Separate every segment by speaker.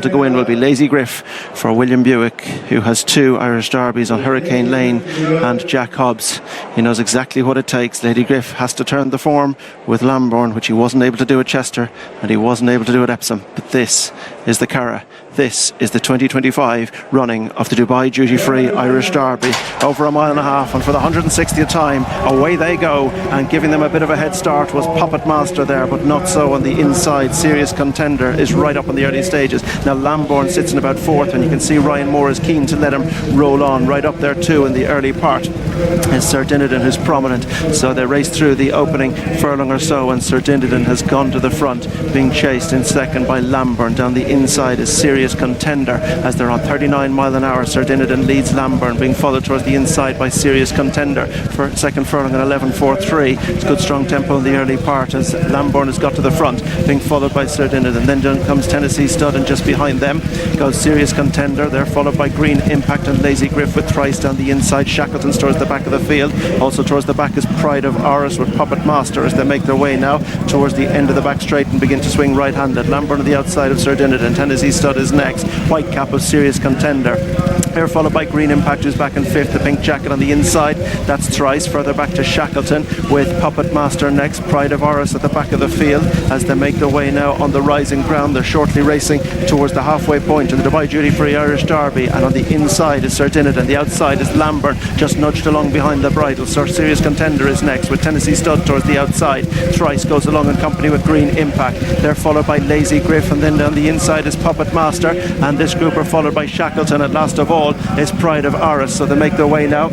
Speaker 1: To go in will be Lazy Griff for William Buick, who has 2 Irish Derbies on Hurricane Lane and Jack Hobbs. He knows exactly what it takes. Lady Griff has to turn the form with Lambourn, which he wasn't able to do at Chester and he wasn't able to do at Epsom. But this is the Curragh. This is the 2025 running of the Dubai Duty Free Irish Derby, over 1.5 miles, and for the 160th time away they go, and giving them a bit of a head start was Puppet Master there, but not so on the inside. Serious Contender is right up in the early stages. Now Lambourn sits in about 4th, and you can see Ryan Moore is keen to let him roll on right up there too in the early part. Is Sir Dinadan, who's prominent, so they race through the opening furlong or so, and Sir Dinadan has gone to the front, being chased in second by Lambourn. Down the inside is Serious Contender as they're on 39 miles an hour. Sir Dinadan leads Lambourn, being followed towards the inside by Serious Contender for second furlong at 11.43. It's good strong tempo in the early part as Lambourn has got to the front, being followed by Sir Dinadan. Then down comes Tennessee Stud, and just behind them goes Serious Contender. They're followed by Green Impact and Lazy Griff with Thrice down the inside. Shackleton's towards the back of the field. Also towards the back is Pride of Oris with Puppet Master as they make their way now towards the end of the back straight and begin to swing right-handed. Lambourn on the outside of Sir Dinadan. Tennessee Stud is next. White Cap of Serious Contender. They're followed by Green Impact, who's back in 5th. The Pink Jacket on the inside, that's Thrice. Further back to Shackleton with Puppet Master next. Pride of Oris at the back of the field as they make their way now on the rising ground. They're shortly racing towards the halfway point in the Dubai Duty Free Irish Derby, and on the inside is Sir Dinadan. The outside is Lambourn, just nudged along behind the bridle. Sir Serious Contender is next with Tennessee Stud towards the outside. Thrice goes along in company with Green Impact. They're followed by Lazy Griff, and then down the inside is Puppet Master, and this group are followed by Shackleton, and last of all is Pride of Oris. So they make their way now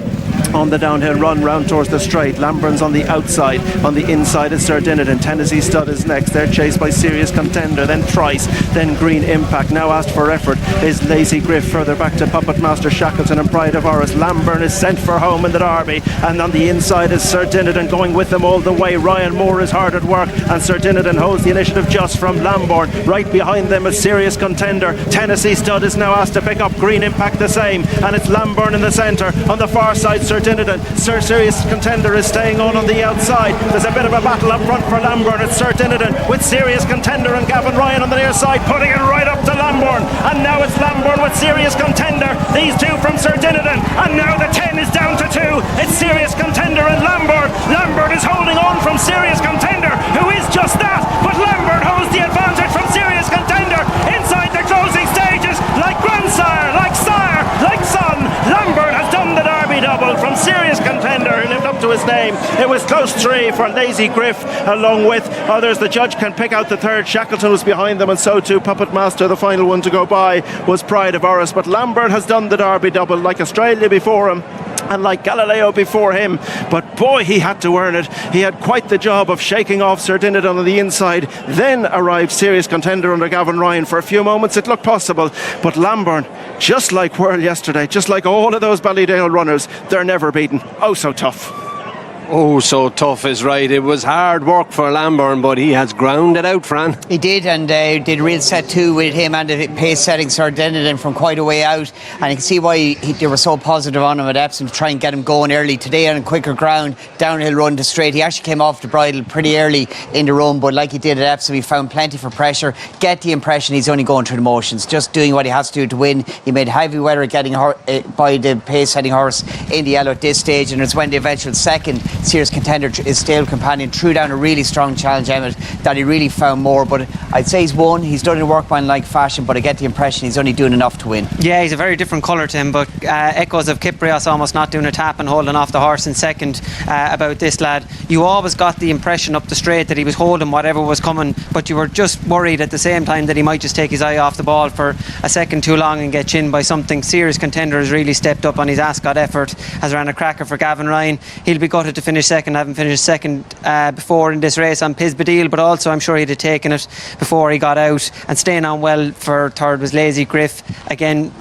Speaker 1: on the downhill run round towards the straight. Lambourn's on the outside. On the inside is Sir Dinadan. Tennessee Stud is next. They're chased by Serious Contender, then Thrice, then Green Impact. Now asked for effort is Lazy Griff. Further back to Puppet Master, Shackleton and Pride of Oris. Lambourn is sent for home in the Derby, and on the inside is Sir Dinadan going with them all the way. Ryan Moore is hard at work, and Sir Dinadan holds the initiative just from Lambourn. Right behind them is Serious Contender. Tennessee Stud is now asked to pick up. Green Impact the same, and it's Lambourn in the centre. On the far side, Sir Dinadan. Sir Serious Contender is staying on the outside. There's a bit of a battle up front for Lambourn. It's Sir Dinadan with Serious Contender and Gavin Ryan on the near side, putting it right up to Lambourn. And now it's Lambourn with Serious Contender. These two from Sir Dinadan. And now the 10 is down to 2. It's Serious Contender and Lambourn. Lambourn is holding on from Serious Contender, who is just that. But Lambourn holds the advantage from Serious Contender inside the closing stages. Like grandsire, like sire, like son, Lambourn has done the Derby double from Serious Contender, who lived up to his name. It was close 3 for Lazy Griff, along with others. The judge can pick out the third. Shackleton was behind them, and so too Puppet Master. The final one to go by was Pride of Oris. But Lambourn has done the Derby double, like Australia before him and like Galileo before him, but boy, he had to earn it. He had quite the job of shaking off Sir Dinadan on the inside. Then arrived Serious Contender under Gavin Ryan. For a few moments it looked possible, but Lambourn, just like Whirl yesterday, just like all of those Ballydale runners, they're never beaten. Oh, so tough.
Speaker 2: Oh, so tough is right. It was hard work for Lambourn, but he has ground it out, Fran.
Speaker 3: He did, and did real set 2 with him and the pace setting Sir Dinadan from quite a way out, and you can see why they were so positive on him at Epsom to try and get him going early. Today on quicker ground, downhill run to straight, he actually came off the bridle pretty early in the run, but like he did at Epsom, he found plenty for pressure. Get the impression he's only going through the motions, just doing what he has to do to win. He made heavy weather getting by the pace setting horse in the yellow at this stage, and it's when the eventual second Serious Contender, his stable companion, threw down a really strong challenge, Emmett, that he really found more. But I'd say he's won. He's done it in workman-like fashion, but I get the impression he's only doing enough to win.
Speaker 4: Yeah, he's a very different colour to him, but echoes of Kyprios almost not doing a tap and holding off the horse in second about this lad. You always got the impression up the straight that he was holding whatever was coming, but you were just worried at the same time that he might just take his eye off the ball for a second too long and get chinned by something. Serious Contender has really stepped up on his Ascot effort, has ran a cracker for Gavin Ryan. He'll be gutted to finish second, having finished second before in this race on Pisbadil, but also I'm sure he'd have taken it before he got out. And staying on well for third was Lazy Griff. Again,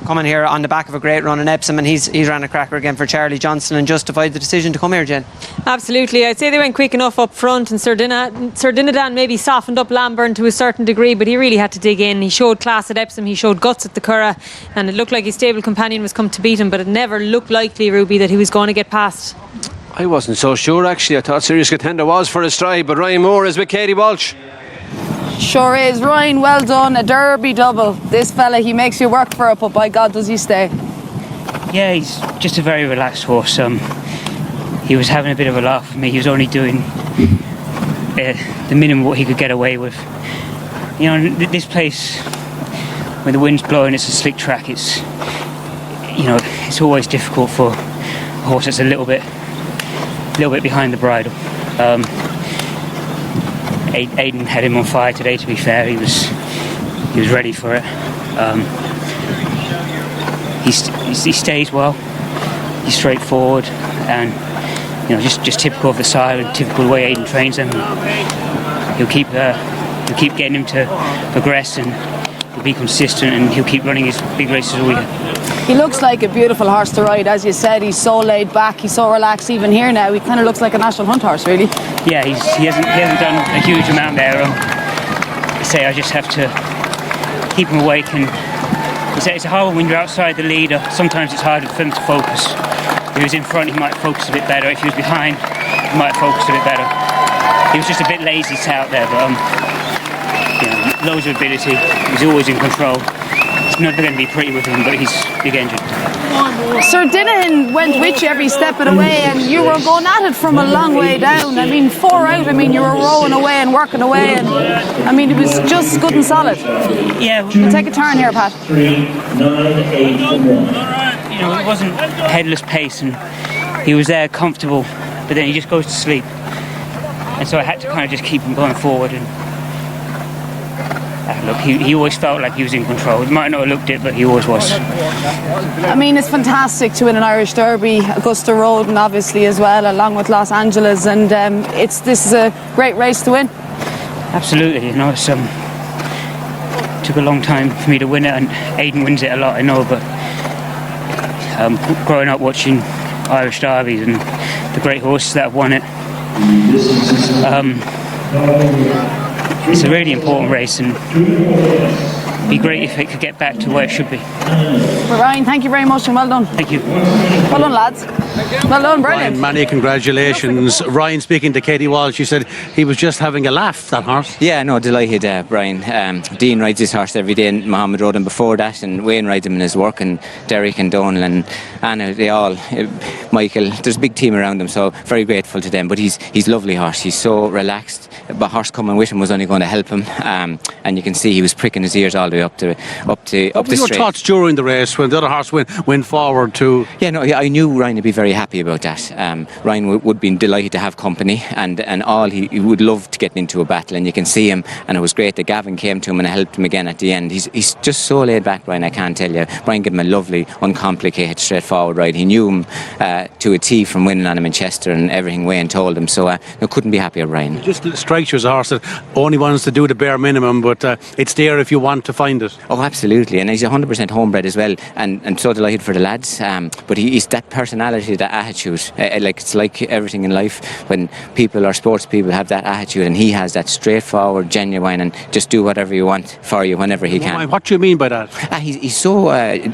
Speaker 4: coming here on the back of a great run in Epsom, and he's ran a cracker again for Charlie Johnston and justified the decision to come here, Jen.
Speaker 5: Absolutely. I'd say they went quick enough up front, and Sir Dinadan maybe softened up Lambourn to a certain degree, but he really had to dig in. He showed class at Epsom, he showed guts at the Curragh, and it looked like his stable companion was come to beat him, but it never looked likely, Ruby, that he was going to get past.
Speaker 2: I wasn't so sure, actually. I thought Serious Contender was for a stride, but Ryan Moore is with Katie Walsh.
Speaker 6: Sure is. Ryan, well done. A Derby double. This fella, he makes you work for it, but by God does he stay.
Speaker 7: Yeah, he's just a very relaxed horse. He was having a bit of a laugh with me. He was only doing the minimum what he could get away with. You know, this place, when the wind's blowing, it's a slick track. It's, you know, it's always difficult for a horse that's a little bit behind the bridle. Aidan had him on fire today. To be fair, he was ready for it. He stays well. He's straightforward, and you know, just typical of the sire and typical the way Aidan trains him. He'll keep getting him to progress, and he'll be consistent, and he'll keep running his big races all year.
Speaker 6: He looks like a beautiful horse to ride, as you said. He's so laid back, he's so relaxed. Even here now, he kind of looks like a national hunt horse, really.
Speaker 7: Yeah, he hasn't done a huge amount there. I just have to keep him awake, and it's a hard one when you're outside the leader. Sometimes it's harder for him to focus. If he was in front, he might focus a bit better. If he was behind, he might focus a bit better. He was just a bit lazy out there, but you know, loads of ability. He's always in control. It's never going to be pretty with him, but he's a big engine.
Speaker 6: Sir Dinahan went with you every step of the way, and you were going at it from a long way down. I mean, 4 out, I mean, you were rowing away and working away, and I mean, it was just good and solid.
Speaker 7: Yeah.
Speaker 6: We'll take a turn here, Pat.
Speaker 7: 3-9-8-1. You know, it wasn't headless pace, and he was there comfortable, but then he just goes to sleep. And so I had to kind of just keep him going forward, and look, he always felt like he was in control. He might not have looked it, but he always was.
Speaker 6: I mean, it's fantastic to win an Irish Derby, Augusta Road, and obviously as well, along with Los Angeles, and this is a great race to win.
Speaker 7: Absolutely, you know, it's took a long time for me to win it, and Aidan wins it a lot, I know, but growing up watching Irish Derbies and the great horses that have won it, it's a really important race, and it'd be great if it could get back to where it should be.
Speaker 6: Well, Ryan, thank you very much, and well done.
Speaker 7: Thank you.
Speaker 6: Well done, lads. Well done, brilliant.
Speaker 8: Ryan, many congratulations. Ryan, speaking to Katie Walsh, she said he was just having a laugh, that horse.
Speaker 9: Yeah, no, delighted, Brian. Dean rides this horse every day in Mohammed rode him before that, and Wayne rides him in his work, and Derek and Donal and Anna, they all, Michael, there's a big team around him, so very grateful to them. But he's lovely horse, he's so relaxed. The horse coming with him was only going to help him, and you can see he was pricking his ears all the way up the straight.
Speaker 8: What were your thoughts during the race when the other horse went forward too?
Speaker 9: Yeah, no, I knew Ryan would be very happy about that. Ryan would be delighted to have company, and all he would love to get into a battle, and you can see him, and it was great that Gavin came to him and helped him again at the end. He's just so laid back, Brian, I can't tell you. Brian gave him a lovely, uncomplicated, straightforward ride. He knew him to a T from winning on him in Chester and everything Wayne told him, so I couldn't be happier, Ryan.
Speaker 8: It just strikes you as a horse that only wants to do the bare minimum, but it's there if you want to find it.
Speaker 9: Oh, absolutely, and he's 100% homebred as well, and so delighted for the lads, but he's that personality, that attitude, it's like everything in life, when people or sports people have that attitude, and he has that straightforward, genuine, and just do whatever you want for you whenever he can.
Speaker 8: What do you mean by that?
Speaker 9: He's so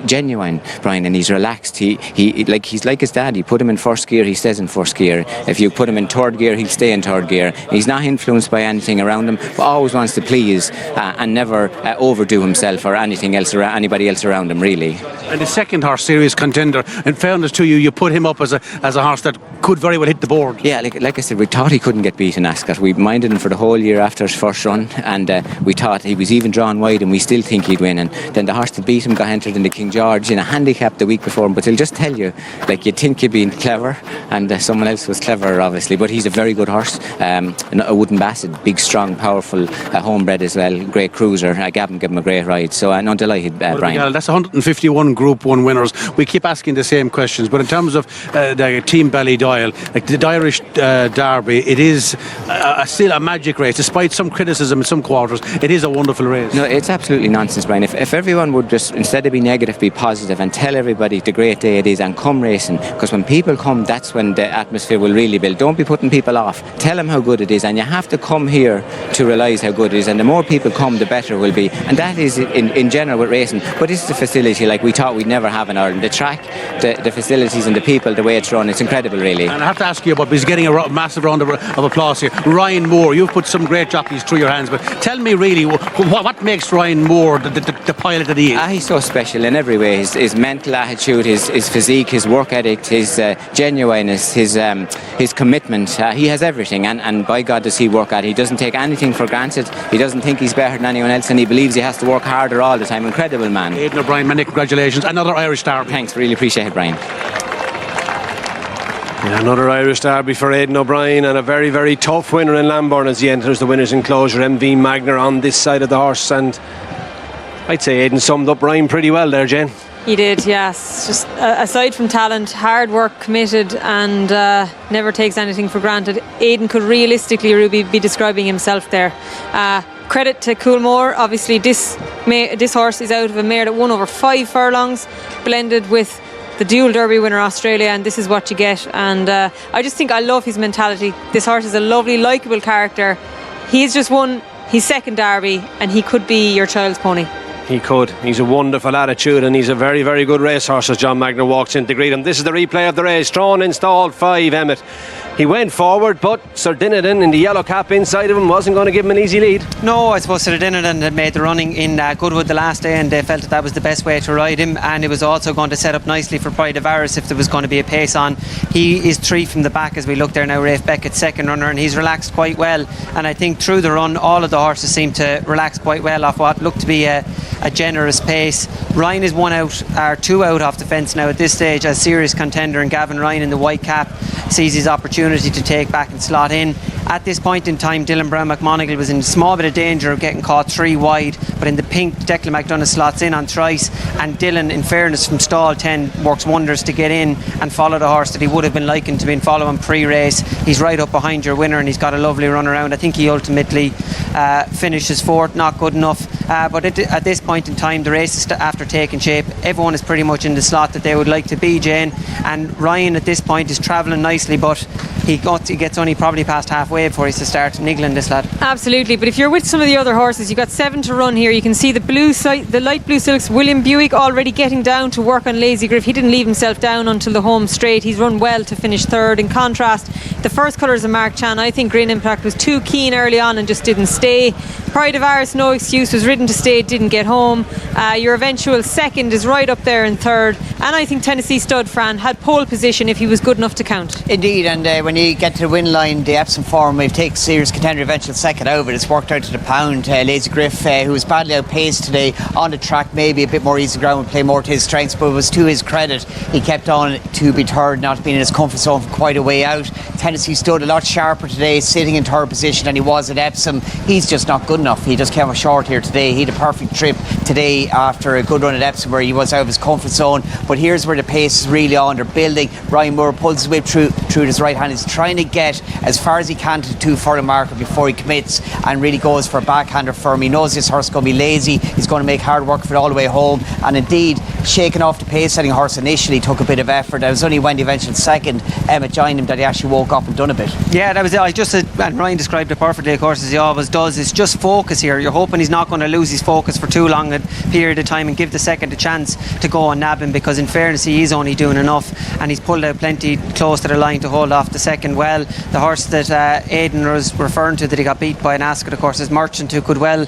Speaker 9: genuine, Brian, and he's relaxed. He's like his dad. You put him in first gear, he stays in first gear. If you put him in third gear, he'll stay in third gear. He's not influenced by anything around him, but always wants to please and never overdo himself or anything else or anybody else around him, really.
Speaker 8: And the second horse, Serious Contender, in fairness to you, you put him up as a horse that could very well hit the board.
Speaker 9: Yeah, like I said, we thought he couldn't get beat in Ascot. We minded him for the whole year after his first run, and we thought he was even drawn wide, and we still think he'd win. And then the horse that beat him got entered in the King George in a handicap the week before him. But he'll just tell you, you'd think you'd been clever, and someone else was cleverer, obviously. But he's a very good horse, a wooden basset, big, strong, powerful, homebred as well, great cruiser. Gavin gave him a great ride, so I'm delighted, Brian.
Speaker 8: Yeah, that's 151 Group 1 winners. We keep asking the same questions, but in terms of the Team Ballydoyle, like the Irish Derby, it is still a magic race, despite some criticism in some quarters. It is a wonderful race.
Speaker 9: No, it's absolutely nonsense, Brian. If everyone would just, instead of be negative, be positive and tell everybody the great day it is and come racing, because when people come, that's when the atmosphere will really build. Don't be putting people off. Tell them how good it is, and you have to come here to realise how good it is, and the more people come, the better it will be. And that is in general with racing. But it's the facility like we thought we'd never have in Ireland. The track, the facilities and the people, the way it's run, it's incredible, really. really.
Speaker 8: And I have to ask you about, he's getting a massive round of applause here. Ryan Moore, you've put some great jockeys through your hands, but tell me really, what makes Ryan Moore the pilot that he is?
Speaker 9: He's so special in every way. His mental attitude, his physique, his work ethic, his genuineness, his commitment. He has everything, and by God does he work at it. He doesn't take anything for granted. He doesn't think he's better than anyone else, and he believes he has to work harder all the time. Incredible man.
Speaker 8: Aidan O'Brien, many congratulations. Another Irish derby.
Speaker 9: Thanks, really appreciate it, Brian.
Speaker 2: Yeah, another Irish derby for Aidan O'Brien, and a very, very tough winner in Lambourn as he enters the winners' enclosure. MV Magner on this side of the horse, and I'd say Aidan summed up Ryan pretty well there, Jane.
Speaker 5: He did, yes. Just aside from talent, hard work, committed, and never takes anything for granted. Aidan could realistically, Ruby, be describing himself there. Credit to Coolmore. Obviously, this horse is out of a mare that won over 5 furlongs, blended with the dual Derby winner Australia, and this is what you get. And I just think I love his mentality. This horse is a lovely, likeable character. He's just won his second Derby, and he could be your child's pony.
Speaker 2: He could. He's a wonderful attitude, and he's a very, very good racehorse as John Magner walks in to greet him. This is the replay of the race. Strawn installed 5, Emmett. He went forward, but Sir Dinadin in the yellow cap inside of him wasn't going to give him an easy lead.
Speaker 4: No, I suppose Sir Dinadin had made the running in Goodwood the last day, and they felt that was the best way to ride him, and it was also going to set up nicely for Pride of Aris if there was going to be a pace on. He is 3 from the back as we look there now. Rafe Beckett's second runner, and he's relaxed quite well, and I think through the run all of the horses seem to relax quite well off what looked to be a generous pace. Ryan is 2 out off the fence now at this stage as serious contender, and Gavin Ryan in the white cap sees his opportunity to take back and slot in. At this point in time, Dylan Brown McMonigal was in a small bit of danger of getting caught 3 wide, but in the pink, Declan McDonough slots in on Trice, and Dylan, in fairness, from stall 10 works wonders to get in and follow the horse that he would have been likened to been following pre-race. He's right up behind your winner, and he's got a lovely run around. I think he ultimately finishes 4th, not good enough, but at this point in time the race is after taking shape. Everyone is pretty much in the slot that they would like to be, Jane, and Ryan at this point is travelling nicely, but he gets only probably past halfway before he's to start niggling this lad.
Speaker 5: Absolutely, but if you're with some of the other horses, you've got 7 to run here. You can see the light blue silks, William Buick already getting down to work on Lazy Griff. He didn't leave himself down until the home straight. He's run well to finish 3rd. In contrast, the first colours of Mark Chan, I think Green Impact was too keen early on and just didn't stay. Pride of Aris, no excuse, was ridden to stay, didn't get home. Your eventual second is right up there in 3rd, and I think Tennessee Stud Fran had pole position if he was good enough to count.
Speaker 3: Indeed, and when you get to the win line, the Epsom form, we've taken serious contender eventual second out of it. It's worked out to the pound. Lazy Griff, who was badly outpaced today on the track, maybe a bit more easy ground, would play more to his strengths, but it was to his credit he kept on to be 3rd, not being in his comfort zone for quite a way out. Tennessee Stud a lot sharper today, sitting in 3rd position than he was at Epsom. He's just not good enough. He just came up short here today. He had a perfect trip today after a good run at Epsom where he was out of his comfort zone, but here's where the pace is really on. They're building. Ryan Moore pulls his whip through his right hand. He's trying to get as far as he can to the 2 furlong marker before he commits and really goes for a backhander firm. He knows this horse is going to be lazy. He's going to make hard work of it all the way home, and indeed shaking off the pace setting horse initially took a bit of effort. It was only when the eventual second Emmett joined him that he actually woke up and done a bit.
Speaker 4: Yeah, that was it. And Ryan described it perfectly, of course, as he always does. It's just focus here. You're hoping he's not going to lose his focus for too long a period of time and give the second a chance to go and nab him, because in fairness he is only doing enough, and he's pulled out plenty close to the line to hold off the second well. The horse that Aidan was referring to that he got beat by an Ascot, of course, is Merchant, who could well